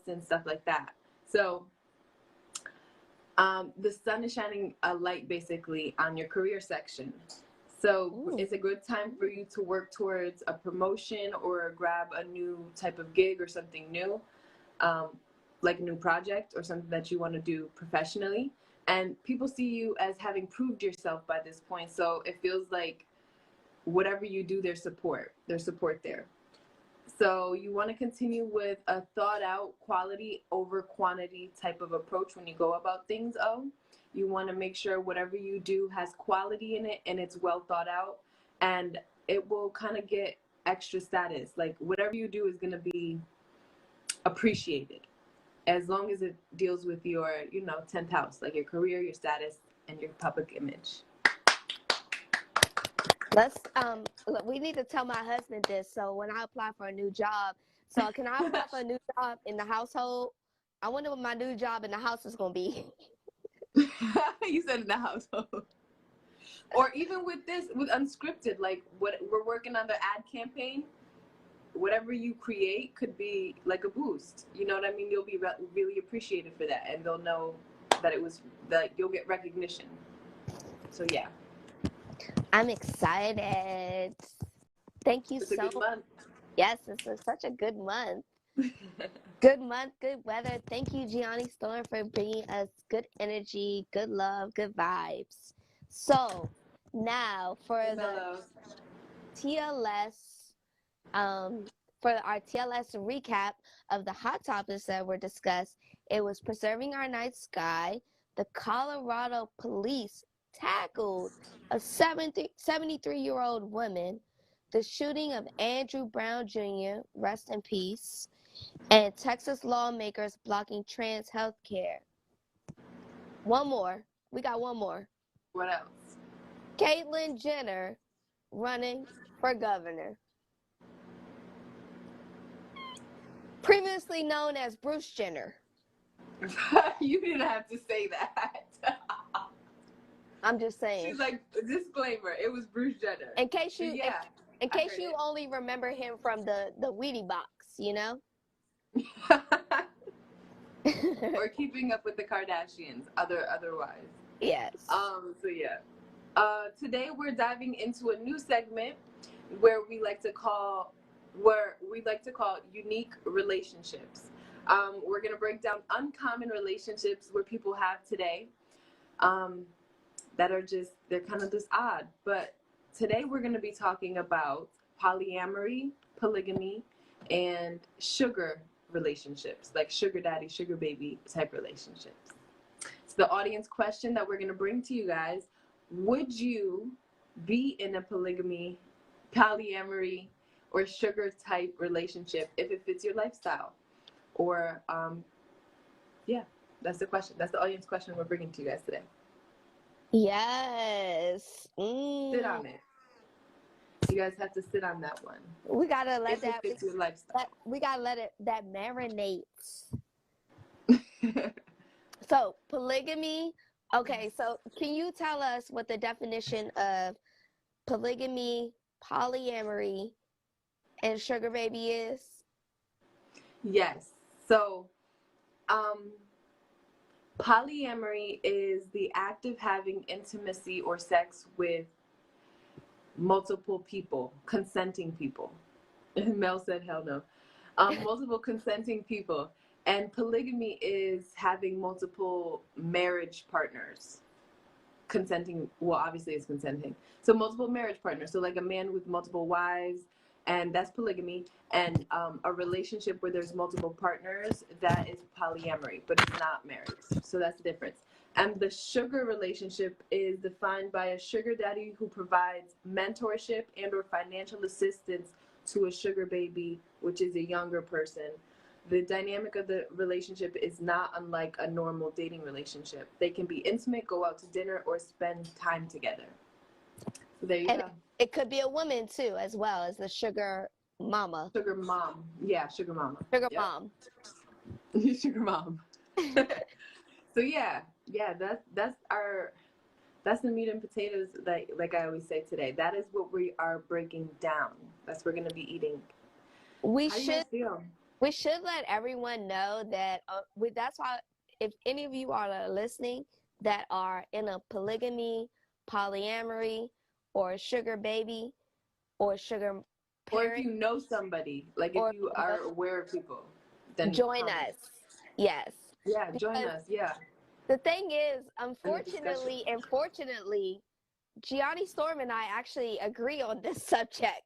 assistance, stuff like that. So the sun is shining a light basically on your career section. So it's a good time for you to work towards a promotion or grab a new type of gig or something new, like a new project or something that you want to do professionally. And people see you as having proved yourself by this point. So it feels like whatever you do, there's support there. So you want to continue with a thought out quality over quantity type of approach when you go about things. You want to make sure whatever you do has quality in it and it's well thought out, and it will kind of get extra status. Like whatever you do is going to be appreciated as long as it deals with your, 10th house, like your career, your status, and your public image. We need to tell my husband this. So when I apply for a new job, so can I apply for a new job in the household? I wonder what my new job in the house is going to be. You said in the household. Or even with Unscripted, like what we're working on the ad campaign, whatever you create could be like a boost. You know what I mean? You'll be really appreciated for that, and they'll know that you'll get recognition. So yeah. I'm excited. Thank you so much. Yes, this is such a good month. Good month, good weather. Thank you, Gianni Storm, for bringing us good energy, good love, good vibes. So now for the TLS, for our TLS recap of the hot topics that were discussed, it was preserving our night sky. The Colorado police tackled a 73-year-old woman, the shooting of Andrew Brown Jr., rest in peace, and Texas lawmakers blocking trans health care. One more. We got one more. What else? Caitlyn Jenner running for governor. Previously known as Bruce Jenner. You didn't have to say that. I'm just saying. She's like, disclaimer, it was Bruce Jenner. In case you only remember him from the Wheatie box, Or Keeping Up with the Kardashians, otherwise. Yes. So yeah. Today we're diving into a new segment where we like to call unique relationships. We're gonna break down uncommon relationships where people have today. That are they're kind of just odd. But today we're going to be talking about polyamory, polygamy, and sugar relationships, like sugar daddy, sugar baby type relationships. So the audience question that we're going to bring to you guys: would you be in a polygamy, polyamory, or sugar type relationship if it fits your lifestyle? Or, yeah, that's the question. That's the audience question we're bringing to you guys today. Yes. Sit on it. You guys have to sit on that one. We gotta let that marinate. So polygamy. Okay, so can you tell us what the definition of polygamy, polyamory, and sugar baby is? Yes. So, polyamory is the act of having intimacy or sex with multiple people, consenting people. Mel said, hell no. Multiple consenting people. And polygamy is having multiple marriage partners. Consenting, well, obviously it's consenting. So multiple marriage partners. So like a man with multiple wives, and that's polygamy. And a relationship where there's multiple partners, that is polyamory, but it's not marriage. So that's the difference. And the sugar relationship is defined by a sugar daddy who provides mentorship and or financial assistance to a sugar baby, which is a younger person. The dynamic of the relationship is not unlike a normal dating relationship. They can be intimate, go out to dinner, or spend time together. So there you go. It could be a woman too, as well as the sugar mama. Sugar mom. Yeah, sugar mama. Sugar mom. Sugar mom. So yeah, that's the meat and potatoes, like I always say today. That is what we are breaking down. That's what we're gonna be eating. We How should. do you guys feel? we should let everyone know that that's why if any of you are listening that are in a polygamy, polyamory, or sugar baby, or sugar Or if parent, you know somebody, like if or you are aware of people, then join comment. us. Yes. Yeah, join Because us. Yeah. the thing is, In the discussion. unfortunately and fortunately, Gianni Storm and I actually agree on this subject.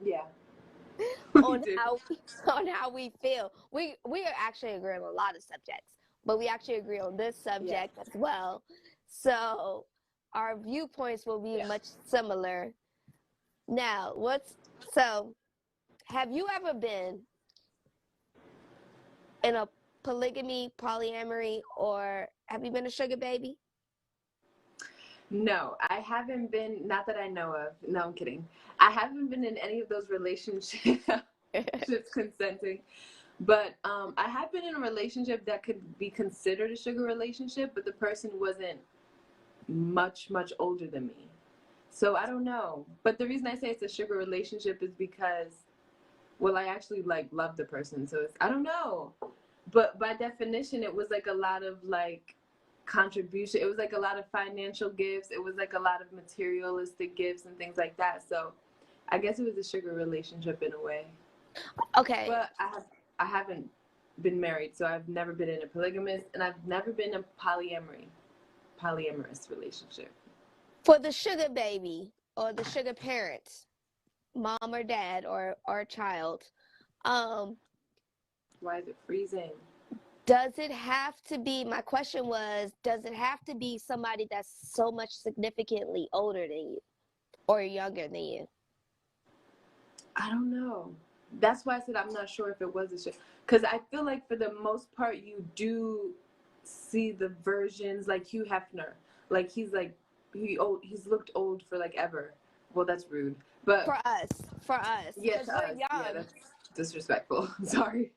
Yeah. on how we feel. We are actually agreeing on a lot of subjects, but we actually agree on this subject as well. So our viewpoints will be much similar. Now, have you ever been in a polygamy, polyamory, or have you been a sugar baby? No, I haven't been, not that I know of. No, I'm kidding. I haven't been in any of those relationships consenting. But I have been in a relationship that could be considered a sugar relationship, but the person wasn't much older than me. So I don't know. But the reason I say it's a sugar relationship is because, well, I actually like love the person. So I don't know. But by definition, it was like a lot of like contribution. It was like a lot of financial gifts. It was like a lot of materialistic gifts and things like that. So I guess it was a sugar relationship in a way. Okay. But I haven't been married, so I've never been in a polygamous, and I've never been in a polyamorous relationship. For the sugar baby or the sugar parent, mom or dad or child, Why is it freezing? does it have to be, my question was, does it have to be somebody that's so much significantly older than you or younger than you? I don't know. That's why I said I'm not sure if it was a show. Because I feel like for the most part, you do see the versions like Hugh Hefner. Like he's looked old for like ever. Well, that's rude. But For us, yeah, because to we're us, yeah, young. that's disrespectful. Sorry.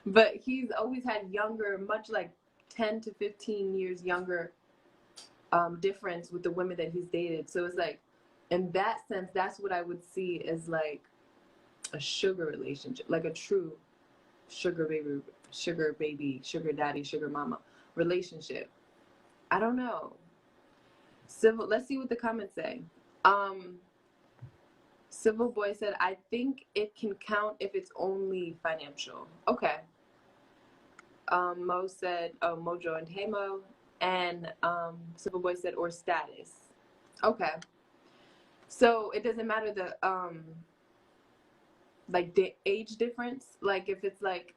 But he's always had younger, much like 10 to 15 years younger difference with the women that he's dated. So it's like, in that sense, that's what I would see as like a sugar relationship, like a true sugar baby, sugar daddy, sugar mama relationship. I don't know. Let's see what the comments say. Civil Boy said, I think it can count if it's only financial. Okay. Mo said, oh, Mojo and Hey Mo. And Civil Boy said, or status. Okay. So it doesn't matter like the age difference. Like if it's like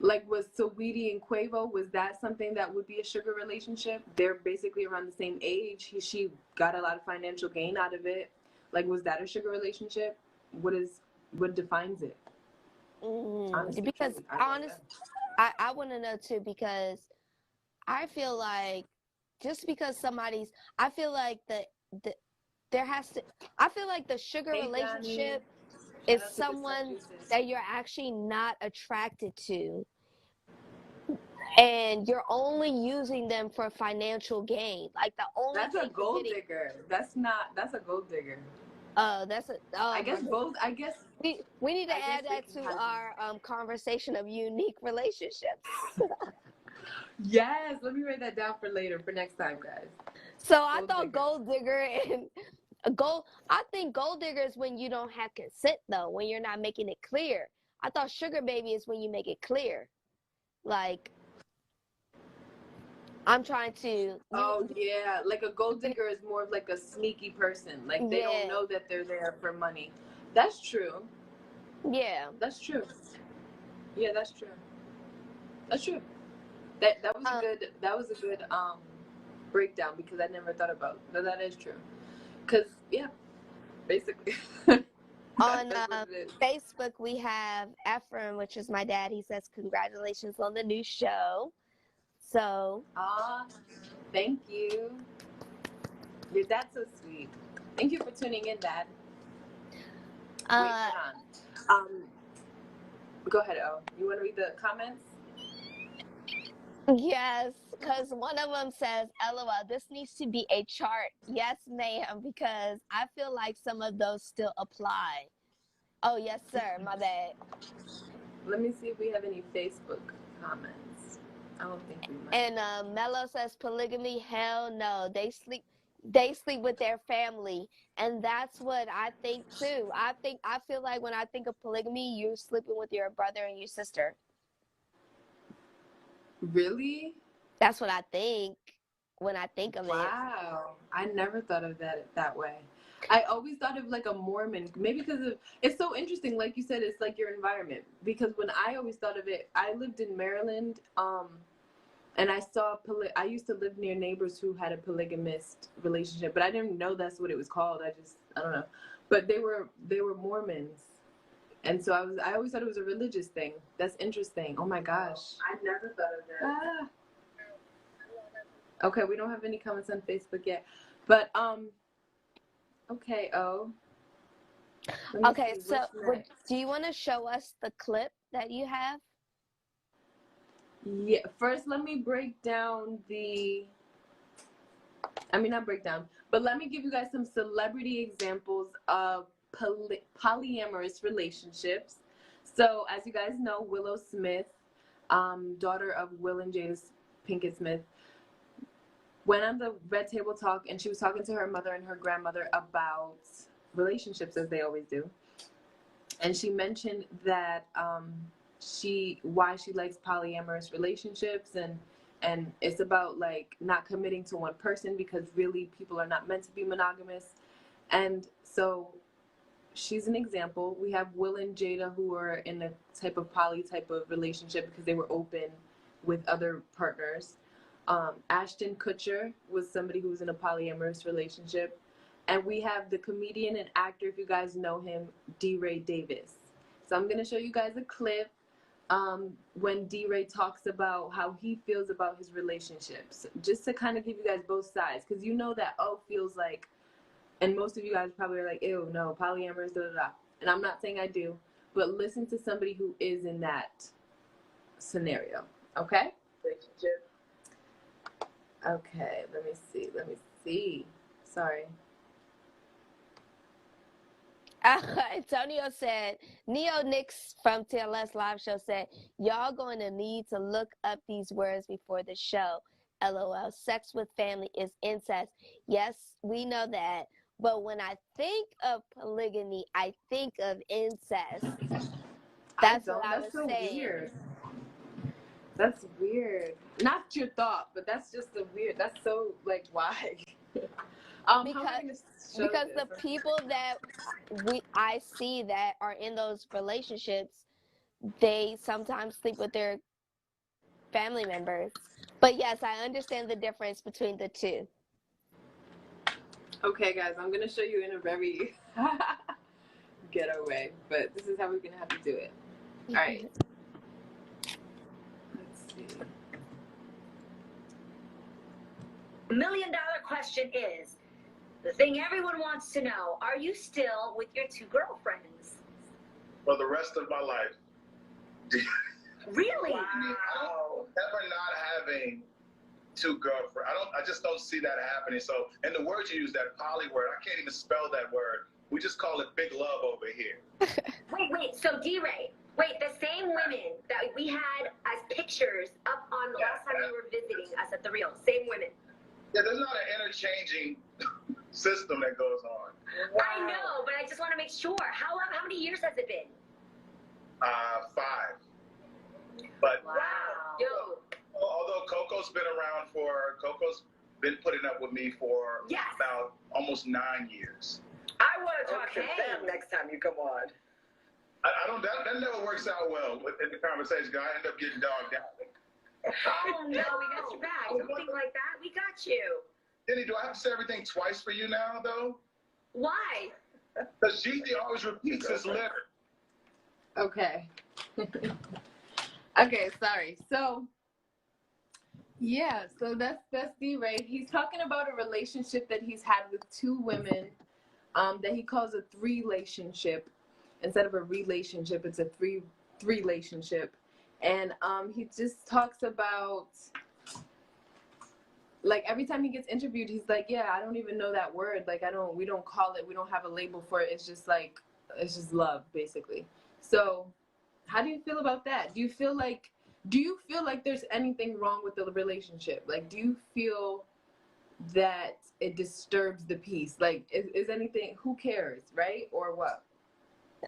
was Saweetie and Quavo, was that something that would be a sugar relationship? They're basically around the same age. She got a lot of financial gain out of it. Like, was that a sugar relationship? What defines it? Honestly, because I want to know too, because I feel like just because I feel like I feel like the sugar relationship is someone that you're actually not attracted to, and you're only using them for financial gain. Like the only that's a gold digger. That's a gold digger. I guess both. I guess we need to add that to our conversation of unique relationships. Yes, let me write that down for later, for next time, guys. So I thought gold digger and I think gold digger is when you don't have consent though, when you're not making it clear. I thought sugar baby is when you make it clear. Like I'm trying to. Yeah, like a gold digger is more of like a sneaky person. Like they don't know that they're there for money. That's true. Yeah. That's true. Yeah, that's true. That's true. That was a good breakdown, because I never thought about that is true. Cause yeah, basically. On Facebook, we have Ephraim, which is my dad. He says, congratulations on the new show. So. Thank you. Your dad's so sweet. Thank you for tuning in, Dad. Wait, hold on. Go ahead, O. You want to read the comments? Yes, because one of them says, LOL, this needs to be a chart. Yes, ma'am, because I feel like some of those still apply. Oh, yes, sir. My bad. Let me see if we have any Facebook comments. I don't think we might. And Mello says polygamy, hell no. They sleep with their family. And that's what I think too. I feel like when I think of polygamy, you're sleeping with your brother and your sister. Really? That's what I think when I think of it. Wow. I never thought of that way. I always thought of like a Mormon, maybe because of, it's so interesting. Like you said, it's like your environment. Because when I always thought of it, I lived in Maryland, and I saw, I used to live near neighbors who had a polygamist relationship, but I didn't know that's what it was called. I don't know. But they were Mormons. And so I always thought it was a religious thing. That's interesting. Oh my gosh. I never thought of that. Ah. Okay, we don't have any comments on Facebook yet. But okay, Okay, so do you want to show us the clip that you have? Yeah, first let me break down not break down, but let me give you guys some celebrity examples of polyamorous relationships. So, as you guys know, Willow Smith, daughter of Will and Jada Pinkett Smith, went on the Red Table Talk, and she was talking to her mother and her grandmother about relationships, as they always do. And she mentioned that why she likes polyamorous relationships, and it's about like not committing to one person, because really people are not meant to be monogamous. And so she's an example. We have Will and Jada, who are in a type of poly type of relationship because they were open with other partners. Ashton Kutcher was somebody who was in a polyamorous relationship. And we have the comedian and actor, if you guys know him, D-Ray Davis. So I'm going to show you guys a clip when D-Ray talks about how he feels about his relationships, just to kind of give you guys both sides, because you know that feels like, and most of you guys probably are like, ew, no, polyamorous, da da da. And I'm not saying I do, but listen to somebody who is in that scenario, okay? Relationship. Okay, let me see. Sorry. Antonio said, Neo Nix from TLSLiveShow said, y'all going to need to look up these words before the show. LOL. Sex with family is incest. Yes, we know that. But when I think of polygamy, I think of incest. That's what I was so saying. Weird. That's weird. Not your thought, but that's just a weird. That's so like why? Because the people that I see that are in those relationships, they sometimes sleep with their family members. But yes, I understand the difference between the two. Okay, guys, I'm gonna show you in a very ghetto way, but this is how we're gonna have to do it. All right. Let's see. $1 million question is, the thing everyone wants to know, are you still with your two girlfriends? For the rest of my life. Really? Wow. I mean, I don't ever not having two girlfriends. I just don't see that happening. So, and the word you use, that poly word, I can't even spell that word. We just call it big love over here. Wait, so D-Ray, the same women that we had as pictures up on the last time you were visiting us at the Real, same women. Yeah, there's not an interchanging system that goes on. Wow. I know, but I just want to make sure. How many years has it been? 5. But wow. Yo. Although Coco's been putting up with me for about almost 9 years. I want to talk to them next time you come on. I don't. That never works out well in the conversation. I end up getting dogged out. Oh no, we got your back. Don't think like that. We got you. Jenny, do I have to say everything twice for you now, though? Why? Because Gigi always repeats his letter. Okay. Okay, sorry. So, yeah, so that's D-Ray. He's talking about a relationship that he's had with 2 women that he calls a 3-relationship. Instead of a relationship, it's a 3-relationship. And he just talks about, like, every time he gets interviewed, he's like, yeah, I don't even know that word. Like, we don't call it, we don't have a label for it. It's just like, It's just love, basically. So, how do you feel about that? Do you feel like there's anything wrong with the relationship? Like, do you feel that it disturbs the peace? Like, is anything? Who cares, right? Or what?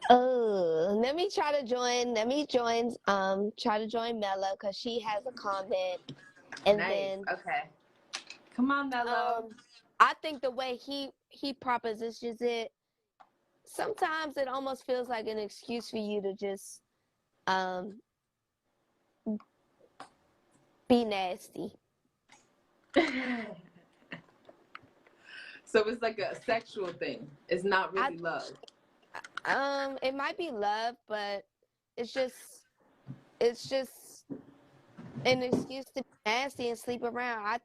Oh, let me try to join. Try to join Mella because she has a comment, and Nice. then Okay. Come on, Mello. I think the way he propositions it, sometimes it almost feels like an excuse for you to just be nasty. So it's like a sexual thing. It's not really love. It might be love, but it's just an excuse to be nasty and sleep around. I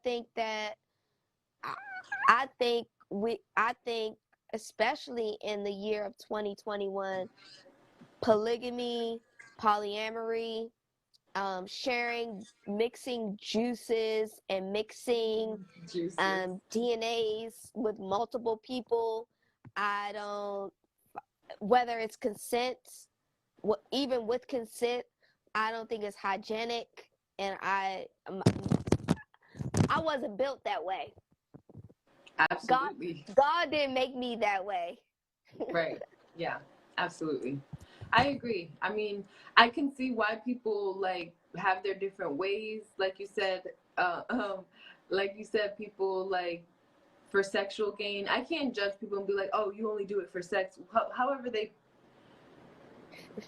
think especially in the year of 2021, polygamy, polyamory, mixing juices and mixing DNAs with multiple people. Whether it's consent, even with consent, I don't think it's hygienic, and I wasn't built that way. Absolutely. God didn't make me that way. Right. Yeah, absolutely. I agree. I mean, I can see why people like have their different ways. Like you said, people like for sexual gain. I can't judge people and be like, oh, you only do it for sex. However they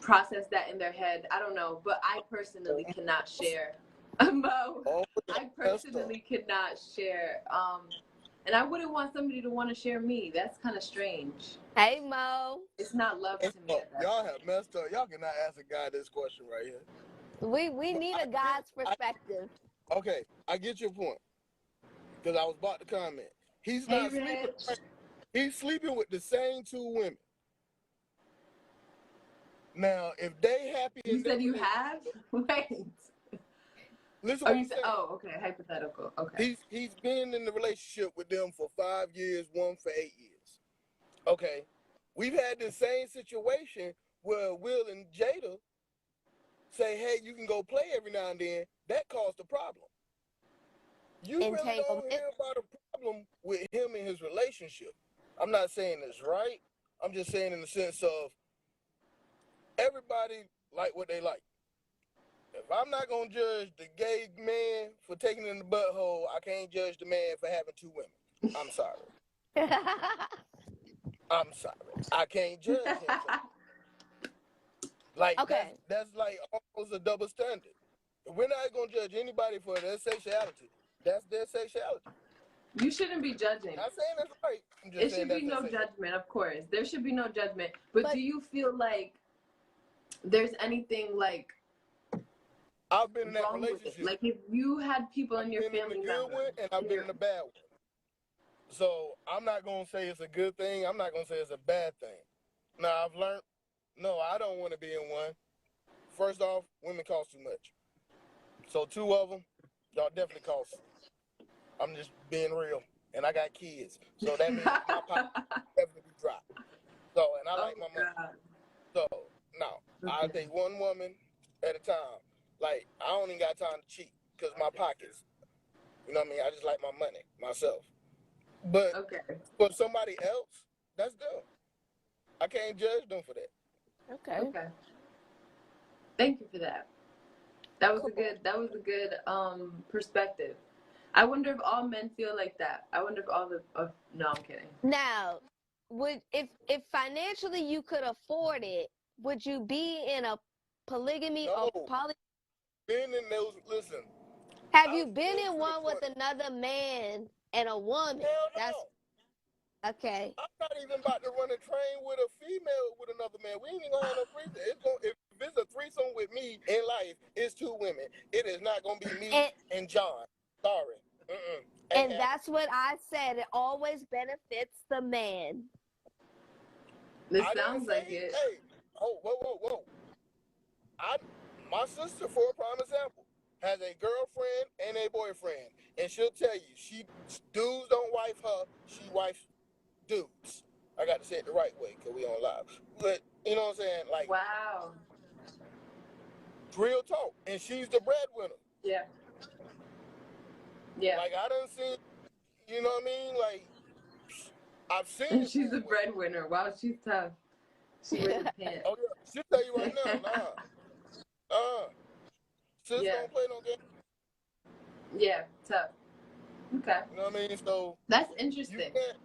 process that in their head, I don't know. But I personally cannot share. I personally cannot share. And I wouldn't want somebody to want to share me. That's kind of strange. Hey, Mo. It's not love to me. Y'all have messed up. Y'all cannot ask a guy this question right here. We need a guy's perspective. Okay, I get your point. Because I was about to comment. He's not sleeping. He's sleeping with the same two women. Now, if they happy, you said you have. Wait. Listen. Okay, hypothetical. Okay. He's been in the relationship with them for 5 years, one for 8 years. Okay. We've had the same situation where Will and Jada say, hey, you can go play every now and then. That caused a problem. You really don't hear about a problem with him and his relationship. I'm not saying it's right. I'm just saying in the sense of everybody like what they like. If I'm not going to judge the gay man for taking it in the butthole, I can't judge the man for having two women. I'm sorry. I'm sorry. I can't judge him. Like, okay. That's like almost a double standard. We're not going to judge anybody for their sexuality. That's their sexuality. You shouldn't be judging. I'm not saying that's right. It should be no judgment, of course. There should be no judgment. But do you feel like there's anything like I've been in that relationship. Like if you had people in your family I've been in a good one and I've been in a bad one. So I'm not going to say it's a good thing. I'm not going to say it's a bad thing. Now, I've learned, no, I don't want to be in one. First off, women cost too much. So 2 of them, y'all definitely cost. I'm just being real. And I got kids. So that means my pocket definitely drop. So, and I like my money. So, no, I take one woman at a time. Like, I don't even got time to cheat because my pockets, you know what I mean? I just like my money, myself. But for somebody else, that's them. I can't judge them for that. Okay. Thank you for that. That was a good perspective. I wonder if all men feel like that. I wonder if all no, I'm kidding. Now, if financially you could afford it, would you be in a polygamy or poly? Been in those. Listen. Have you been in one with another man and a woman? Hell no. Okay. I'm not even about to run a train with a female with another man. We ain't even gonna have no threesome. If it's a threesome with me in life, it's 2 women. It is not gonna be me and John. Sorry. And that's what I said. It always benefits the man. This sounds like it. Hey, whoa. My sister, for a prime example, has a girlfriend and a boyfriend. And she'll tell you, dudes don't wife her, she wifes dudes. I got to say it the right way because we on live. But You know what I'm saying? Like, wow. real talk. And she's the breadwinner. Yeah. Yeah. Like, I done seen, you know what I mean? Like, I've seen And it she's both a ways. breadwinner. Wow, she's tough. She wears the pants. Oh, yeah. She'll tell you right now, sis Yeah. don't play no game. Yeah, tough. Okay. You know what I mean? So, That's you interesting. can't,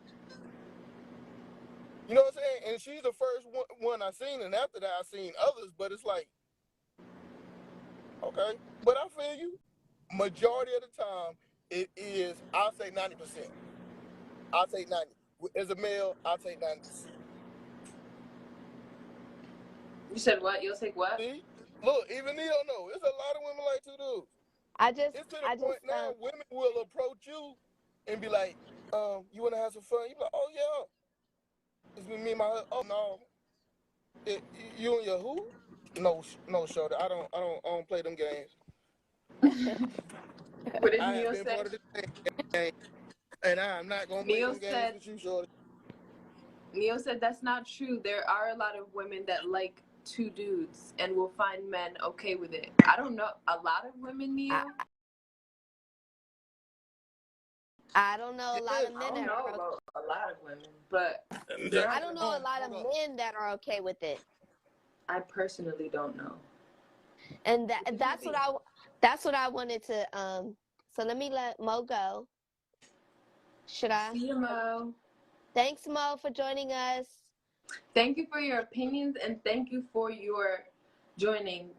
you know what I'm saying? And she's the first one I seen, and after that I seen others, but it's like, okay. But I feel you. Majority of the time, it is, I'll say 90%. I'll take 90. As a male, I'll take 90%. You said what? You'll take what? See? Look, even Neo know. There's a lot of women like to do. It's to the point now, women will approach you and be like, you want to have some fun? You be like, oh, yeah. It's with me and my husband. Oh, no. You and your who? No, shorty. I don't play them games. What did I Neo have been say? part of this game, and I'm not going to play them games with you, shorty. Neo said that's not true. There are a lot of women that like two dudes and will find men okay with it. I don't know. A lot of women, Neo? I don't know a lot of men I don't that know are about a lot of women, but I don't know a lot of men that are okay with it. I personally don't know. And that's what I wanted to so let me let Mo go. Should I? See you, Mo. Thanks, Mo, for joining us. Thank you for your opinions and thank you for your joining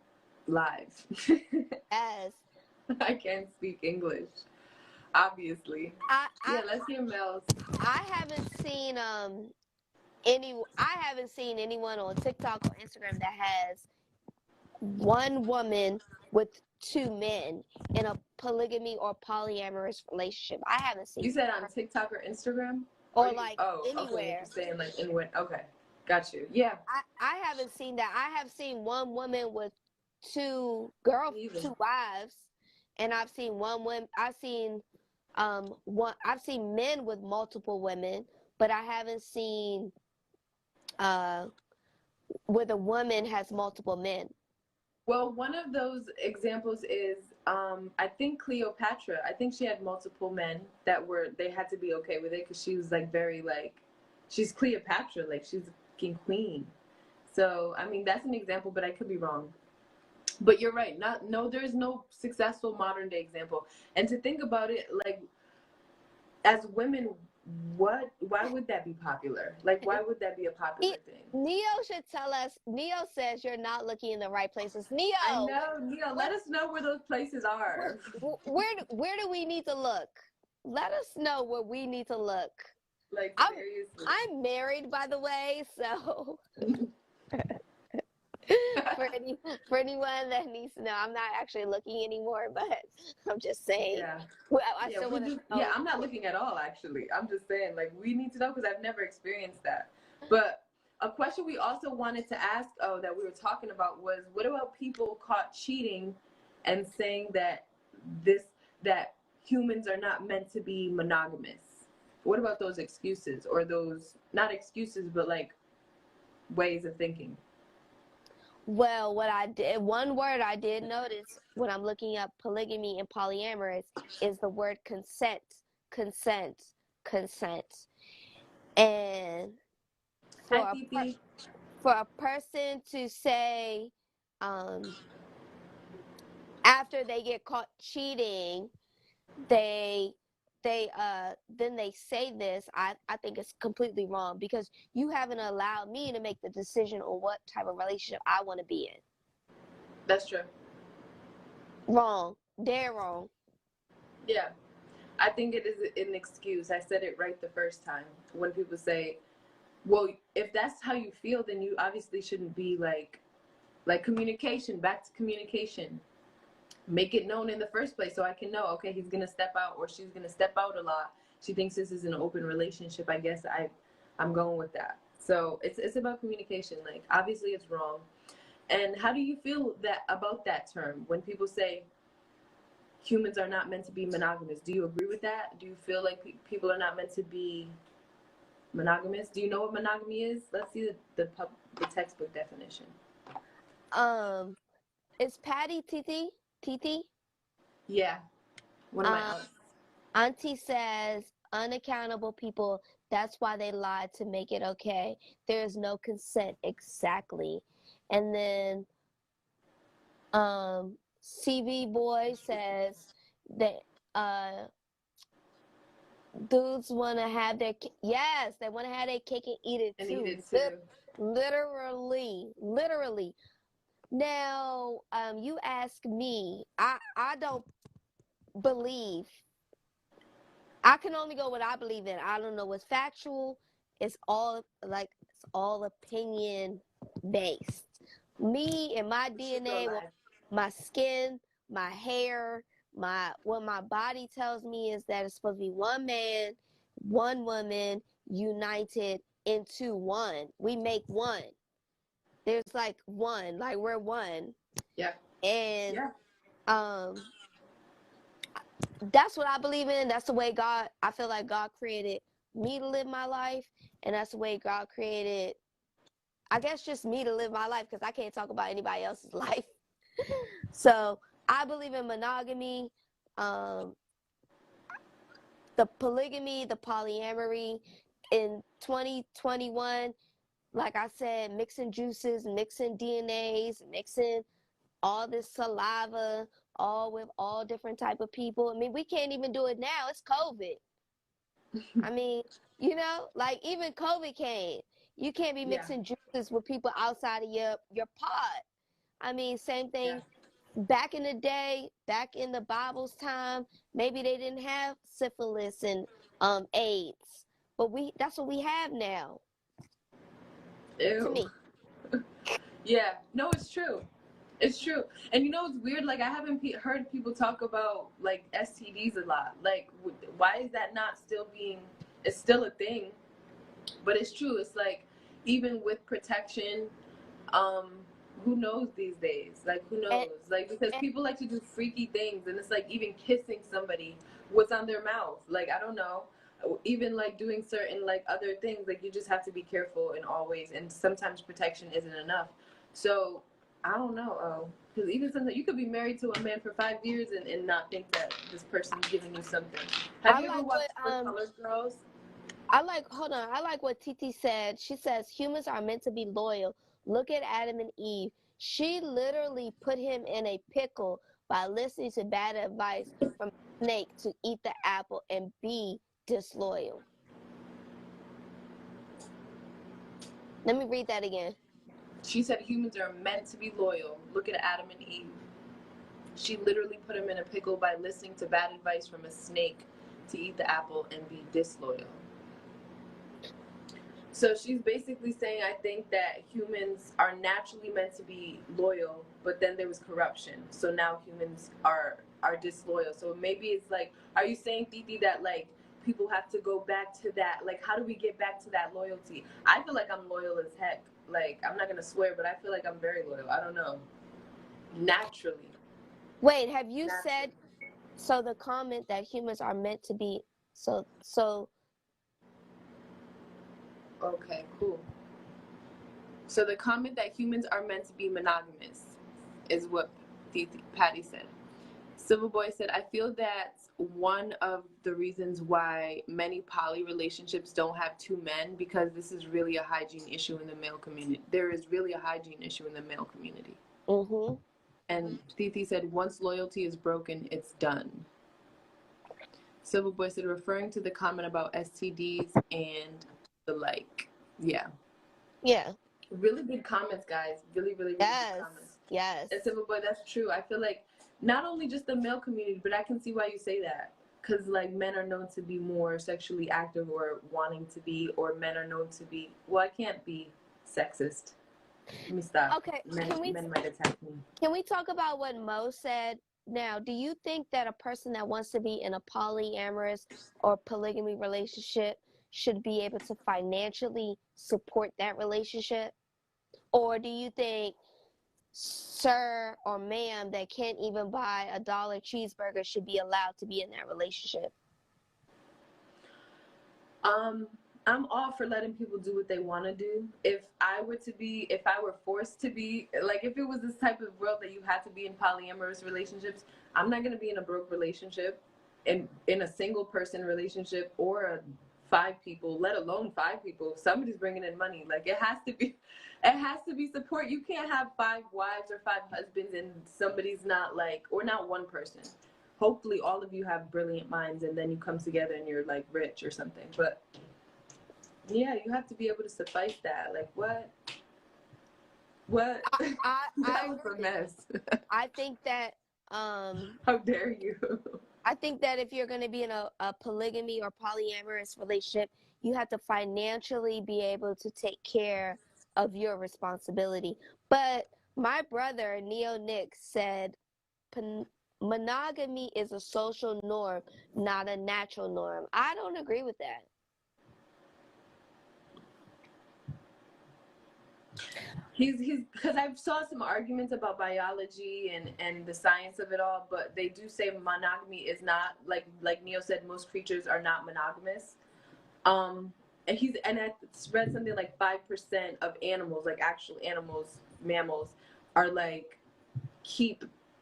live. Yes. I can't speak English, obviously. Let's hear Mel's. I haven't seen anyone on TikTok or Instagram that has one woman with two men in a polygamy or polyamorous relationship. I haven't seen. You said on TikTok or Instagram? Or like anywhere. Okay, you're saying like anywhere. Okay, got you. Yeah. I haven't seen that. I have seen one woman with two wives, and I've seen I've seen men with multiple women, but I haven't seen where the woman has multiple men. Well, one of those examples is I think Cleopatra. I think she had multiple men they had to be okay with it because she was like very like, she's Cleopatra, like she's king queen. So I mean that's an example, but I could be wrong. But you're right. There's no successful modern day example. And to think about it, like as women, why would that be popular? Like why would that be a popular thing? Neo should tell us. Neo says you're not looking in the right places. Neo, I know. Neo, let us know where those places are. Where do we need to look? Let us know where we need to look. Like seriously. I'm married, by the way, so for anyone that needs to know, I'm not actually looking anymore, but I'm just saying. Yeah. I'm not looking at all, actually. I'm just saying, like, we need to know because I've never experienced that. But a question we also wanted to ask, that we were talking about was, what about people caught cheating and saying that humans are not meant to be monogamous? What about those excuses, or those, not excuses, but like ways of thinking? Well, one word I did notice when I'm looking up polygamy and polyamorous is the word consent. And for a person to say, after they get caught cheating, then they say this, I think it's completely wrong, because you haven't allowed me to make the decision on what type of relationship I want to be in. That's true. Wrong. They're wrong. Yeah. I think it is an excuse. I said it right the first time. When people say, well, if that's how you feel, then you obviously shouldn't be like communication, back to communication. Make it known in the first place so I can know, okay, he's going to step out or she's going to step out a lot. She thinks this is an open relationship. I guess I'm going with that. So it's about communication. Like, obviously it's wrong. And how do you feel about that term when people say humans are not meant to be monogamous? Do you agree with that? Do you feel like people are not meant to be monogamous? Do you know what monogamy is? Let's see the the textbook definition. Is Patty Titi? Titi? Yeah, one of my aunts. Auntie says unaccountable people, that's why they lied to make it okay. There is no consent. Exactly. And then CV Boy says that dudes want to have their they want to have their cake and eat it too. Eat it too. Literally. Now, you ask me, I don't believe. I can only go what I believe in. I don't know what's factual. It's all opinion based. Me and my DNA, my skin, my hair, what my body tells me is that it's supposed to be one man, one woman, united into one. We make one. There's like one, like we're one. Yeah. And that's what I believe in. That's the way I feel like God created me to live my life. And that's the way God created, I guess, just me to live my life, because I can't talk about anybody else's life. So I believe in monogamy, the polygamy, the polyamory. In 2021, like I said, mixing juices, mixing DNAs, mixing all this saliva, all with all different type of people. I mean, we can't even do it now. It's COVID. I mean, like even COVID came. You can't be mixing juices with people outside of your pod. I mean, same thing. Back in the day, back in the Bible's time, maybe they didn't have syphilis and AIDS, but that's what we have now. Ew. To me. Yeah, no, it's true. It's true. And it's weird, like I haven't heard people talk about like STDs a lot. Like why is that not still it's still a thing, but it's true. It's like even with protection, who knows these days? Like who knows? Like because people like to do freaky things, and it's like even kissing somebody, what's on their mouth? Like I don't know. Even like doing certain like other things, like you just have to be careful in all ways, and sometimes protection isn't enough. So I don't know, because even sometimes you could be married to a man for 5 years and not think that this person's giving you something. Have you ever watched Colored Girls? I like what Titi said. She says humans are meant to be loyal. Look at Adam and Eve. She literally put him in a pickle by listening to bad advice from a snake to eat the apple and be disloyal. Let me read that again. She said humans are meant to be loyal. Look at Adam and Eve. She literally put him in a pickle by listening to bad advice from a snake to eat the apple and be disloyal. So she's basically saying, I think that humans are naturally meant to be loyal, but then there was corruption. So now humans are disloyal. So maybe it's like, are you saying, Titi, that like people have to go back to that? Like, how do we get back to that loyalty? I feel like I'm loyal as heck. Like, I'm not going to swear, but I feel like I'm very loyal. I don't know. Naturally. Wait, have you said, so the comment that humans are meant to be, so. Okay, cool. So the comment that humans are meant to be monogamous is what Patty said. Civil Boy said, I feel that's one of the reasons why many poly relationships don't have two men, because this is really a hygiene issue in the male community. There is really a hygiene issue in the male community. Mm-hmm. And Titi said, once loyalty is broken, it's done. Civil Boy said, referring to the comment about STDs and the like. Yeah. Yeah. Really good comments, guys. Really, really, really good comments. Yes. And Civil Boy, that's true. I feel like not only just the male community, but I can see why you say that. Because, like, men are known to be more sexually active or wanting to be, or men are known to be, well, I can't be sexist. Let me stop. Okay. Men might attack me. Can we talk about what Mo said? Now, do you think that a person that wants to be in a polyamorous or polygamy relationship should be able to financially support that relationship? Or do you think sir or ma'am that can't even buy $1 cheeseburger should be allowed to be in that relationship? I'm all for letting people do what they want to do. If I were forced to be, like, if it was this type of world that you had to be in polyamorous relationships, I'm not going to be in a broke relationship, in a single person relationship, or a 5 people, let alone 5 people. If somebody's bringing in money, like, it has to be support. You can't have 5 wives or 5 husbands and somebody's not like, or not one person. Hopefully all of you have brilliant minds and then you come together and you're like rich or something. But yeah, you have to be able to suffice that. Like, what? That was a mess. I think that How dare you? I think that if you're going to be in a polygamy or polyamorous relationship, you have to financially be able to take care of your responsibility. But my brother, Neo Nick, said monogamy is a social norm, not a natural norm. I don't agree with that. He's because I saw some arguments about biology and the science of it all, but they do say monogamy is not, like Neo said, most creatures are not monogamous. And I read something like 5% of animals, like actual animals, mammals, are like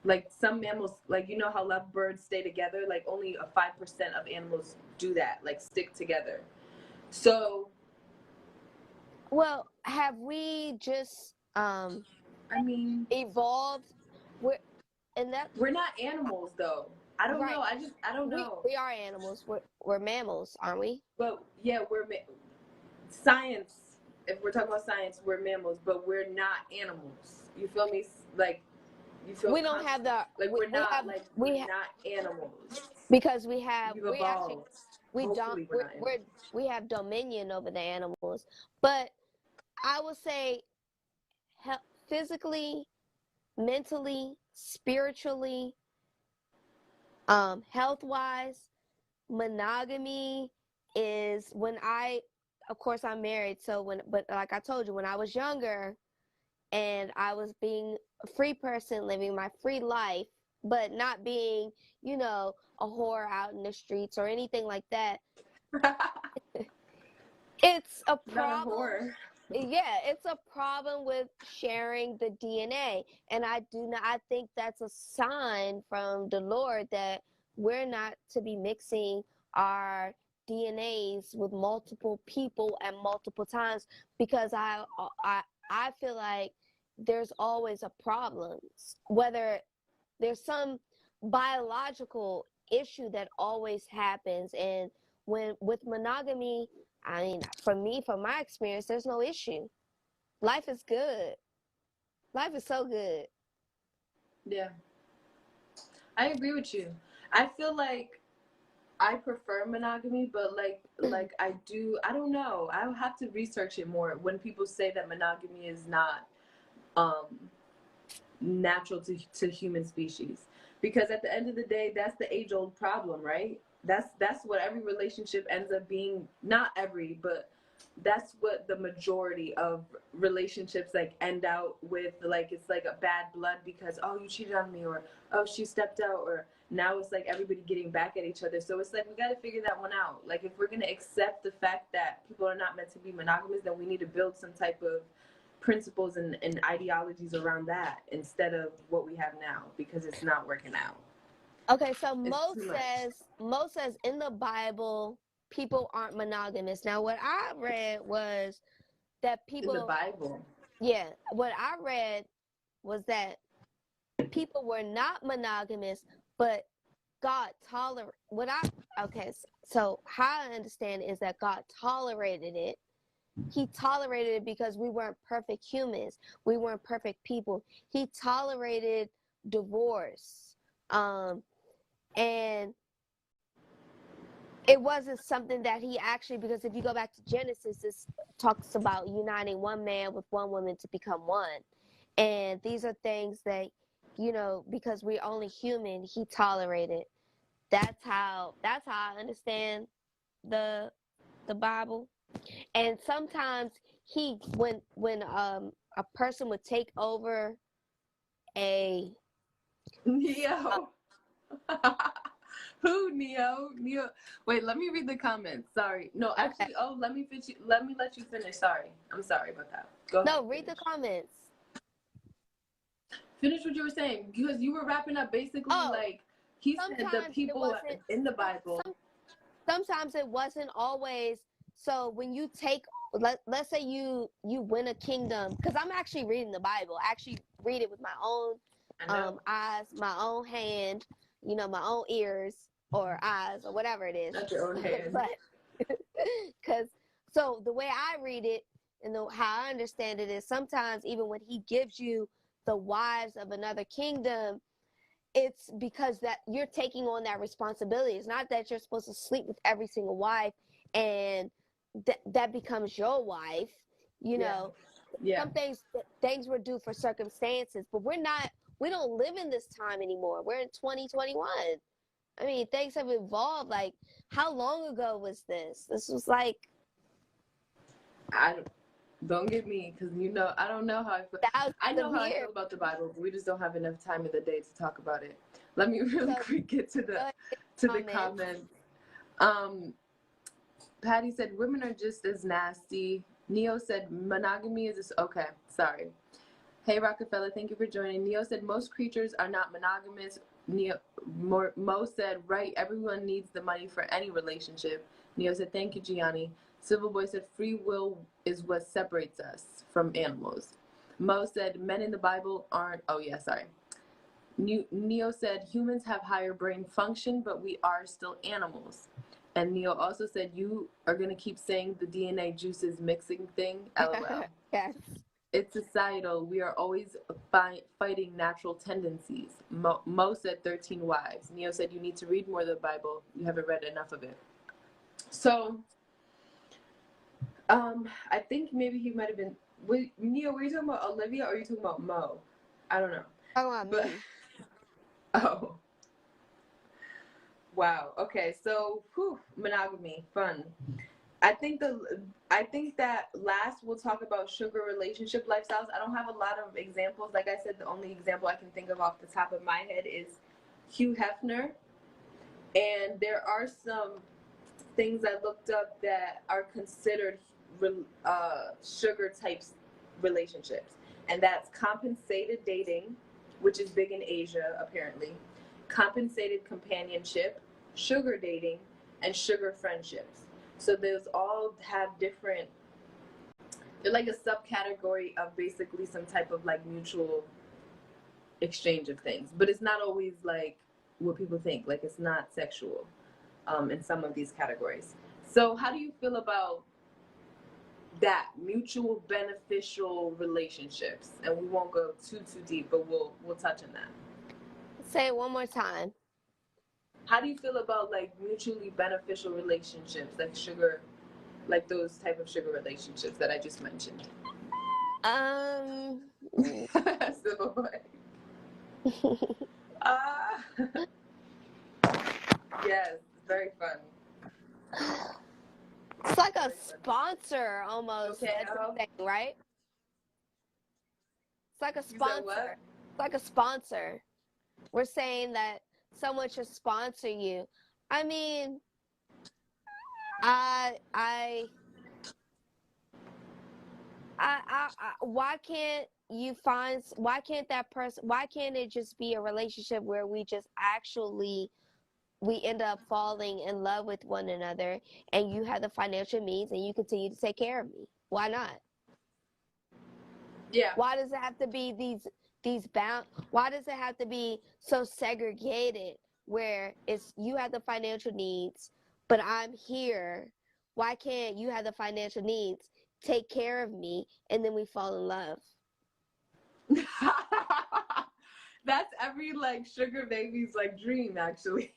like some mammals, like, you know how lovebirds stay together, like only a 5% of animals do that, like stick together. So, well, have we just evolved? We're not animals though. I don't know. I don't know. We are animals. We're mammals, aren't we? But yeah, science. If we're talking about science, we're mammals, but we're not animals. You feel me? Like, you feel we don't have the like we're not animals because we have We've evolved. we have dominion over the animals. But I would say physically, mentally, spiritually, health-wise, monogamy is of course I'm married, but like I told you, when I was younger and I was being a free person, living my free life, but not being, a whore out in the streets or anything like that. It's a problem. Not a whore. Yeah, it's a problem with sharing the DNA. And I think that's a sign from the Lord that we're not to be mixing our DNAs with multiple people at multiple times, because I feel like there's always a problem, whether there's some biological issue that always happens. And with monogamy, I mean, from my experience, there's no issue. Life is good. Life is so good. Yeah. I agree with you. I feel like I prefer monogamy, but like I don't know. I'll have to research it more when people say that monogamy is not natural to human species. Because at the end of the day, that's the age-old problem, right? That's what every relationship ends up being. Not every, but that's what the majority of relationships like end out with. Like, it's like a bad blood because, oh, you cheated on me, or oh, she stepped out, or now it's like everybody getting back at each other. So it's like we got to figure that one out. Like, if we're going to accept the fact that people are not meant to be monogamous, then we need to build some type of principles and ideologies around that instead of what we have now, because it's not working out. Okay, so Mo says in the Bible people aren't monogamous. Now, what I read was that people in the Bible. Yeah, what I read was that people were not monogamous, but God tolerated. So how I understand is that God tolerated it. He tolerated it because we weren't perfect humans. We weren't perfect people. He tolerated divorce. And it wasn't something that he actually, because if you go back to Genesis, this talks about uniting one man with one woman to become one. And these are things that, because we're only human, he tolerated. That's how I understand the Bible. And sometimes when a person would take over a Who, Neo? Neo. Wait, let me read the comments. Sorry. No, actually, let me let you finish. Sorry. I'm sorry about that. Go ahead. No, read the comments. Finish what you were saying, because you were wrapping up basically like he said the people in the Bible. Sometimes it wasn't always. So when you take, let's say you win a kingdom, because I'm actually reading the Bible. I actually read it with my own eyes, my own hand, my own ears or eyes or whatever it is. Not your own hand. Because so the way I read it and how I understand it is sometimes even when he gives you the wives of another kingdom, it's because that you're taking on that responsibility. It's not that you're supposed to sleep with every single wife and that becomes your wife. Some things were due for circumstances, but we don't live in this time anymore. We're in 2021. I mean, things have evolved. Like, how long ago was this? This was like, don't get me, because I don't know how I feel. I know how I feel about the Bible, but we just don't have enough time in the day to talk about it. Let me really quick get to the comments. Patty said women are just as nasty. Neo said monogamy is just okay. Sorry. Hey Rockefeller, thank you for joining. Neo said most creatures are not monogamous. Mo said right, everyone needs the money for any relationship. Neo said thank you, Gianni. Civil Boy said free will is what separates us from animals. Mo said men in the Bible aren't. Oh yeah, sorry. Neo said humans have higher brain function, but we are still animals. And Neo also said you are gonna keep saying the DNA juices mixing thing. LOL. Yes. It's societal. We are always fighting natural tendencies. Mo said 13 wives. Neo said you need to read more of the Bible. You haven't read enough of it. So. I think maybe he might have been. Neo, were you talking about Olivia or are you talking about Mo? I don't know. Talking about me. Oh. Wow. Okay. So, monogamy, fun. I think that last we'll talk about sugar relationship lifestyles. I don't have a lot of examples. Like I said, the only example I can think of off the top of my head is Hugh Hefner, and there are some things I looked up that are considered sugar types relationships, and that's compensated dating, which is big in Asia apparently, compensated companionship, sugar dating, and sugar friendships. So those all have different, they're like a subcategory of basically some type of like mutual exchange of things, but it's not always like what people think, like it's not sexual in some of these categories. So how do you feel about that, mutual beneficial relationships? And we won't go too deep, but we'll touch on that. Say it one more time. How do you feel about like mutually beneficial relationships, like sugar, like those type of sugar relationships that I just mentioned? So, yes, very fun. It's like a sponsor almost. Okay, thing, right? It's like a sponsor. It's like a sponsor. We're saying that someone should sponsor you. I mean, why can't you find? Why can't that person? Why can't it just be a relationship where we just actually we end up falling in love with one another, and you have the financial means, and you continue to take care of me? Why not? Yeah. Why does it have to be these bound? Why does it have to be so segregated where it's you have the financial needs, but I'm here? Why can't you have the financial needs, take care of me, and then we fall in love? That's every like sugar baby's like dream, actually.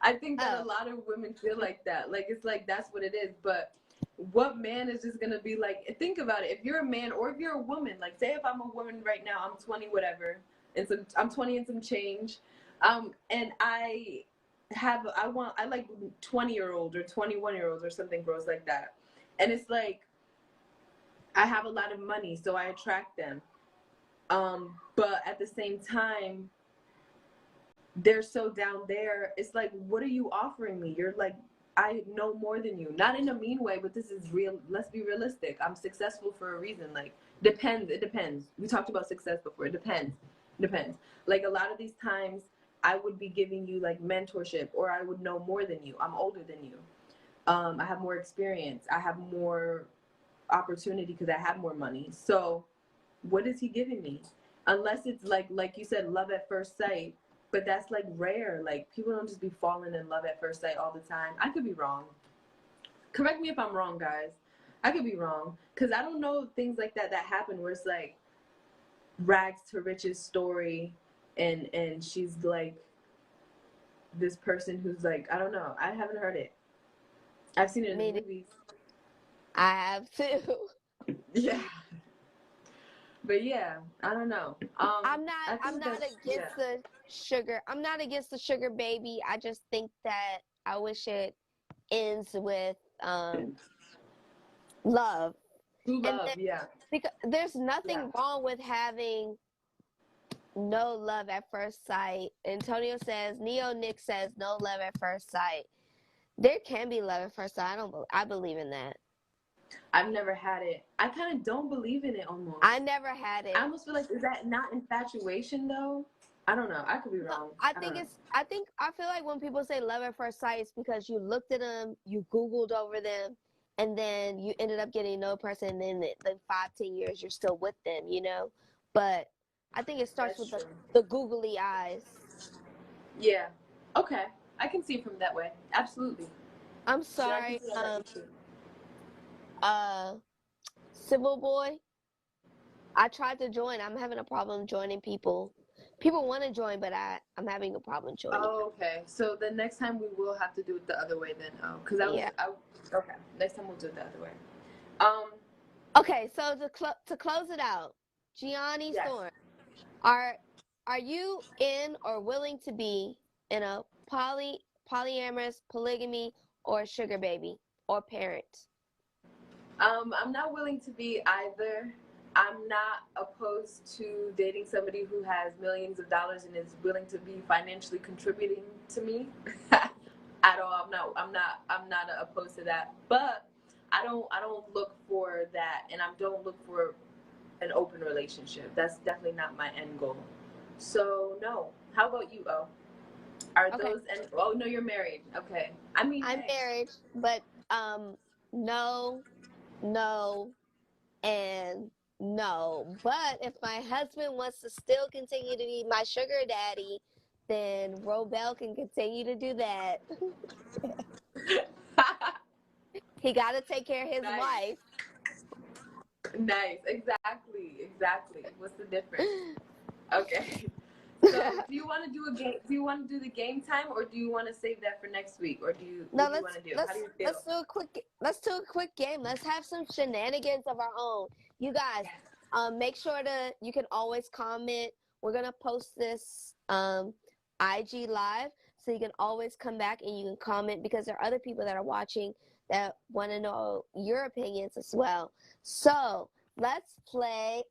I think that a lot of women feel like that. Like it's like that's what it is. But what man is just gonna be like? Think about it. If you're a man or if you're a woman, like say if I'm a woman right now, I'm 20 whatever, and I'm 20 and some change, and I like 20-year-olds or 21-year-olds or something gross like that, and it's like I have a lot of money, so I attract them. But at the same time, they're so down there. It's like, what are you offering me? You're like, I know more than you. Not in a mean way, but this is real. Let's be realistic. I'm successful for a reason. Like, depends. It depends. We talked about success before. It depends. Depends. Like, a lot of these times, I would be giving you like mentorship, or I would know more than you. I'm older than you. I have more experience. I have more opportunity because I have more money. So, what is he giving me? Unless it's like you said, love at first sight. But that's like rare. Like, people don't just be falling in love at first sight all the time. I could be wrong. Correct me if I'm wrong, guys. I could be wrong, because I don't know things like that happen where it's like rags to riches story, and she's like this person who's like, I don't know. I haven't heard it. I've seen it in the movies. I have too. Yeah. But yeah, I don't know. I'm not against the sugar. I'm not against the sugar baby. I just think that I wish it ends with love. True love, yeah. Because there's nothing wrong with having no love at first sight. Antonio says, Nick says, no love at first sight. There can be love at first sight. I believe in that. I've never had it. I kind of don't believe in it almost. I never had it. I almost feel like, is that not infatuation though? I don't know. I could be wrong. I feel like when people say love at first sight, it's because you looked at them, you Googled over them, and then you ended up getting to know a person, and then 5-10 years you're still with them, you know? But I think it starts with the googly eyes. Yeah. Okay. I can see it from that way. Absolutely. I'm sorry. Civil Boy, I tried to join. I'm having a problem joining people. People want to join, but I'm having a problem joining. Oh, okay. So the next time we will have to do it the other way then. Oh, because okay. Next time we'll do it the other way. Okay, so to close it out, Gianni Thorne, are you in or willing to be in a polyamorous, polygamy, or sugar baby or parent? I'm not willing to be either. I'm not opposed to dating somebody who has millions of dollars and is willing to be financially contributing to me at all. I'm not opposed to that. But I don't look for that, and I don't look for an open relationship. That's definitely not my end goal. So no. How about you, O? Those and oh no, you're married. Okay. I mean, I'm married, but no, and no. But if my husband wants to still continue to be my sugar daddy, then Robel can continue to do that. He got to take care of his wife. Nice. Exactly. What's the difference? Okay. So, do you want to do a game? Do you want to do the game time, or do you want to save that for next week, or do you? No, what do you want to do? How do you feel? Let's do a quick game. Let's have some shenanigans of our own. You guys, make sure you can always comment. We're gonna post this IG live, so you can always come back and you can comment, because there are other people that are watching that want to know your opinions as well. So let's play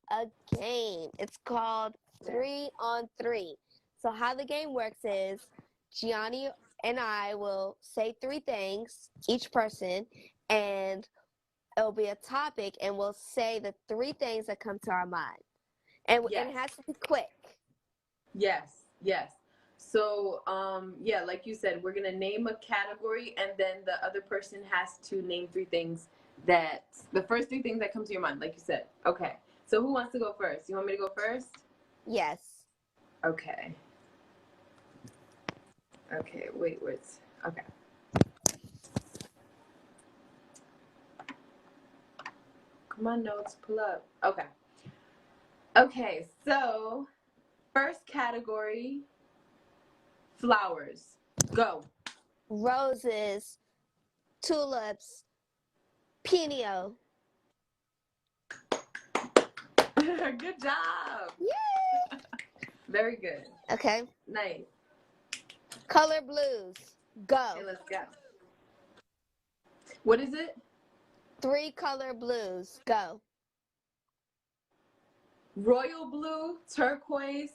a game. It's called 3 on 3. So how the game works is Gianni and I will say 3 things, each person, and it'll be a topic, and we'll say the 3 things that come to our mind. And it has to be quick. Yes. So, like you said, we're going to name a category, and then the other person has to name 3 things the first 3 things that come to your mind, like you said. Okay. So who wants to go first? You want me to go first? Yes. Okay, wait, okay. Come on, notes, pull up. Okay, so first category, flowers. Go. Roses, tulips, pinio. Good job. Yay! Very good. Okay. Nice. Color blues. Go. Okay, let's go. What is it? 3 color blues. Go. Royal blue, turquoise,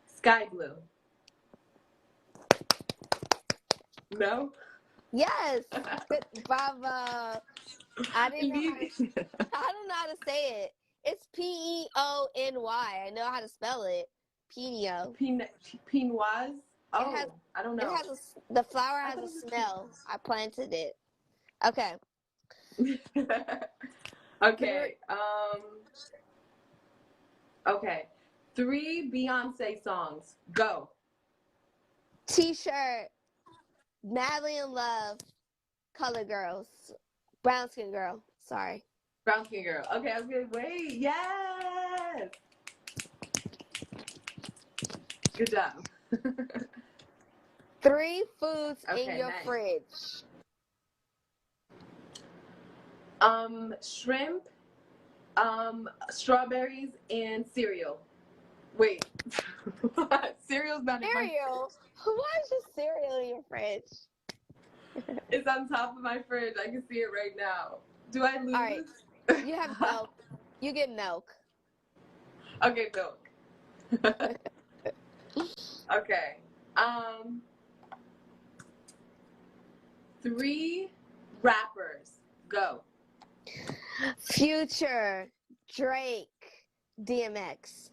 sky blue. No? Yes. Good, bravo. I don't know how to say it. It's Peony. I know how to spell it. Pinot. Pinoise? Oh, It has. I don't It know. has the flower I has thought a it was smell. I planted it. Okay. Okay. Okay. 3 Beyonce songs. Go. T-shirt. Madly in Love. Color Girls. Brown Skin Girl. Sorry. Brown Skin Girl. Okay, I was gonna wait. Yes. Good job. 3 foods in Okay, your nice. fridge. Shrimp, strawberries, and cereal. Wait. Cereal's not in my Cereal? Why is just cereal in your fridge? It's on top of my fridge. I can see it right now. Do I lose? All right. You have milk. You get milk. Okay, milk. Okay. 3 rappers. Go. Future. Drake. DMX.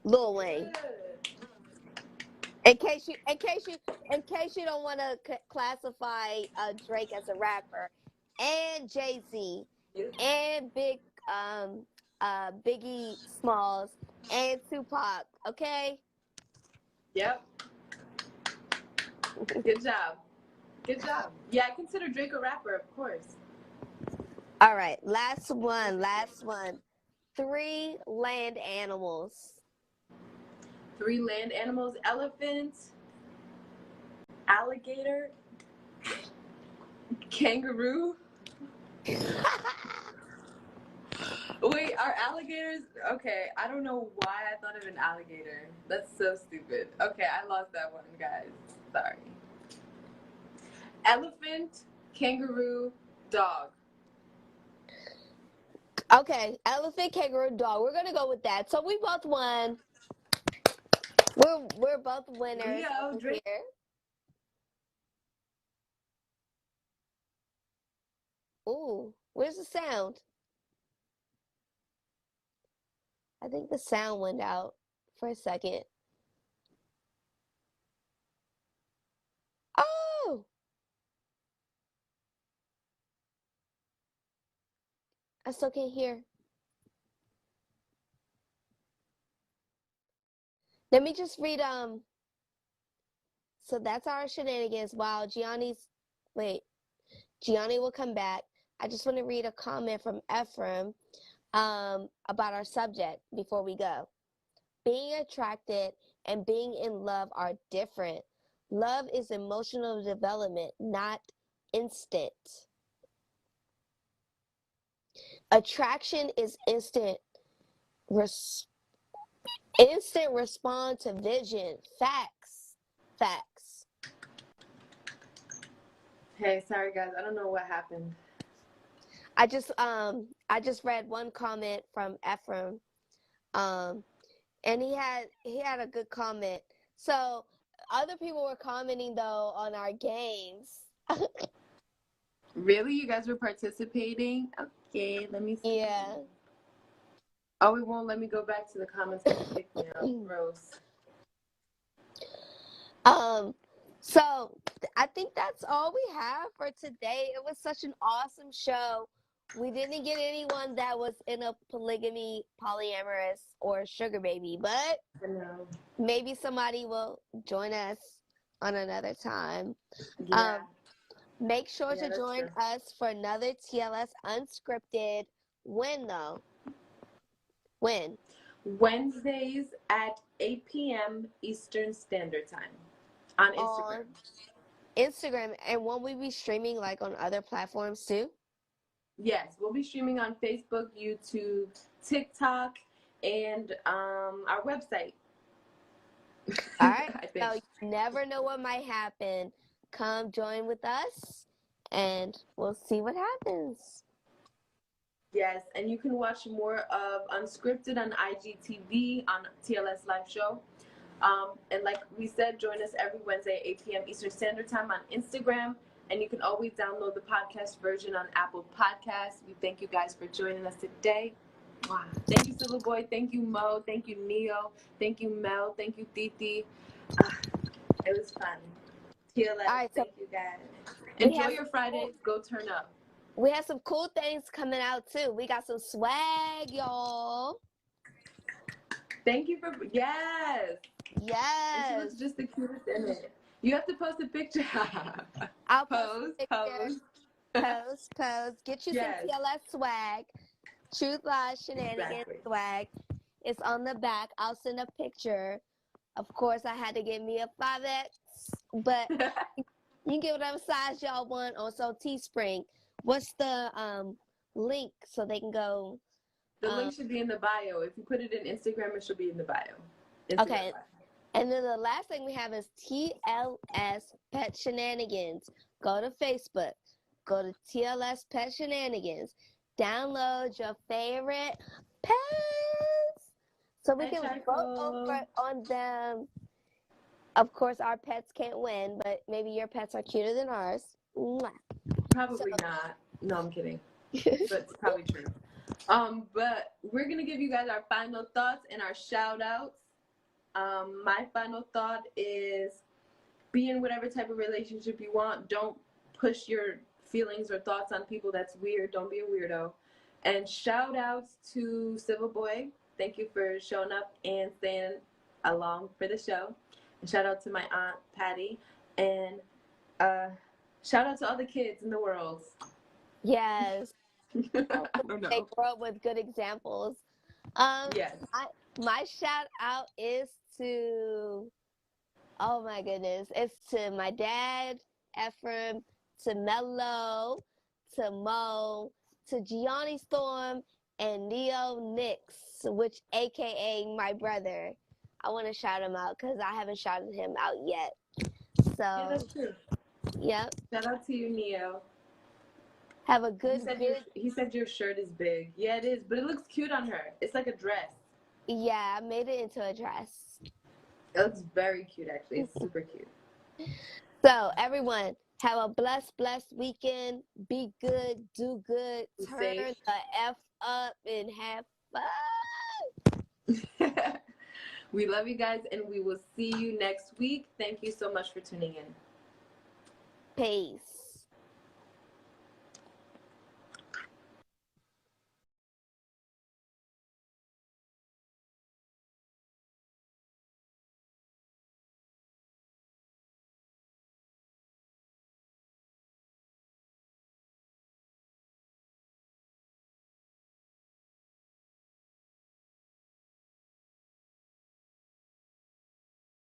Lil Wayne. In case you don't want to classify Drake as a rapper, and Jay-Z, and Biggie Smalls, and Tupac. Okay. Yep. Good job. Good job. Yeah, I consider Drake a rapper, of course. All right. Last one. 3 land animals. 3 land animals: elephant, alligator, kangaroo. Wait, are alligators? Okay, I don't know why I thought of an alligator. That's so stupid. Okay, I lost that one, guys. Sorry. Elephant, kangaroo, dog. Okay, elephant, kangaroo, dog. We're gonna go with that. So we both won. We're both winners Leo, over Drake. here. Ooh, where's the sound? I think the sound went out for a second. Oh! I still can't hear. Let me just read so that's our shenanigans while Gianni will come back. I just want to read a comment from Ephraim about our subject before we go. Being attracted and being in love are different. Love is emotional development, not instant. Attraction is instant respond to vision. Facts. Hey, sorry guys, I don't know what happened. I just read one comment from Ephraim, and he had a good comment. So other people were commenting though on our games. Really? You guys were participating? Okay, let me see. Yeah. Oh, it won't let me go back to the comments and pick me up. Gross. So I think that's all we have for today. It was such an awesome show. We didn't get anyone that was in a polygamy, polyamorous, or sugar baby, but maybe somebody will join us on another time. Yeah. Make sure to join us for another TLS Unscripted. When though? When? Wednesdays at 8 p.m. Eastern Standard Time on Instagram. Instagram, and won't we be streaming like on other platforms too? Yes, we'll be streaming on Facebook, YouTube, TikTok, and our website. All right. So you never know what might happen. Come join with us, and we'll see what happens. Yes, and you can watch more of Unscripted on IGTV on TLSLiveShow. And like we said, join us every Wednesday at 8 p.m. Eastern Standard Time on Instagram. And you can always download the podcast version on Apple Podcasts. We thank you guys for joining us today. Wow. Thank you, Silver Boy. Thank you, Mo. Thank you, Neo. Thank you, Mel. Thank you, Titi. It was fun. TLS, right, so thank you, guys. Enjoy your Friday. Go turn up. We have some cool things coming out, too. We got some swag, y'all. Thank you for, yes. Yes. She looks just the cutest in it. You have to post a picture. I'll pose. Get you some TLS swag. Truth Lies Shenanigans swag. It's on the back. I'll send a picture. Of course, I had to get me a 5X, but you can get whatever size y'all want. Also, Teespring. What's the link so they can go? The link should be in the bio. If you put it in Instagram, it should be in the bio. Okay. And then the last thing we have is TLS Pet Shenanigans. Go to Facebook. Go to TLS Pet Shenanigans. Download your favorite pets so we can vote over on them. Of course, our pets can't win, but maybe your pets are cuter than ours. Mwah. Probably not. No, I'm kidding. But it's probably true. But we're going to give you guys our final thoughts and our shout outs. My final thought is be in whatever type of relationship you want. Don't push your feelings or thoughts on people. That's weird. Don't be a weirdo. And shout outs to Silver Boy. Thank you for showing up and staying along for the show. And shout out to my aunt Patty. And shout out to all the kids in the world. Yes. I don't know. They grow up with good examples. Yes. My shout out is to, oh my goodness, it's to my dad, Ephraim, to Mello, to Mo, to Gianni Storm, and Neo Nix, which AKA my brother. I want to shout him out because I haven't shouted him out yet. So yeah, that's true. Yep. Shout out to you, Neo. Have a good. He said your shirt is big. Yeah, it is, but it looks cute on her. It's like a dress. Yeah, I made it into a dress. It looks very cute, actually. It's super cute. So, everyone, have a blessed weekend. Be good, do good, turn the F up, and have fun. We love you guys, and we will see you next week. Thank you so much for tuning in. Peace.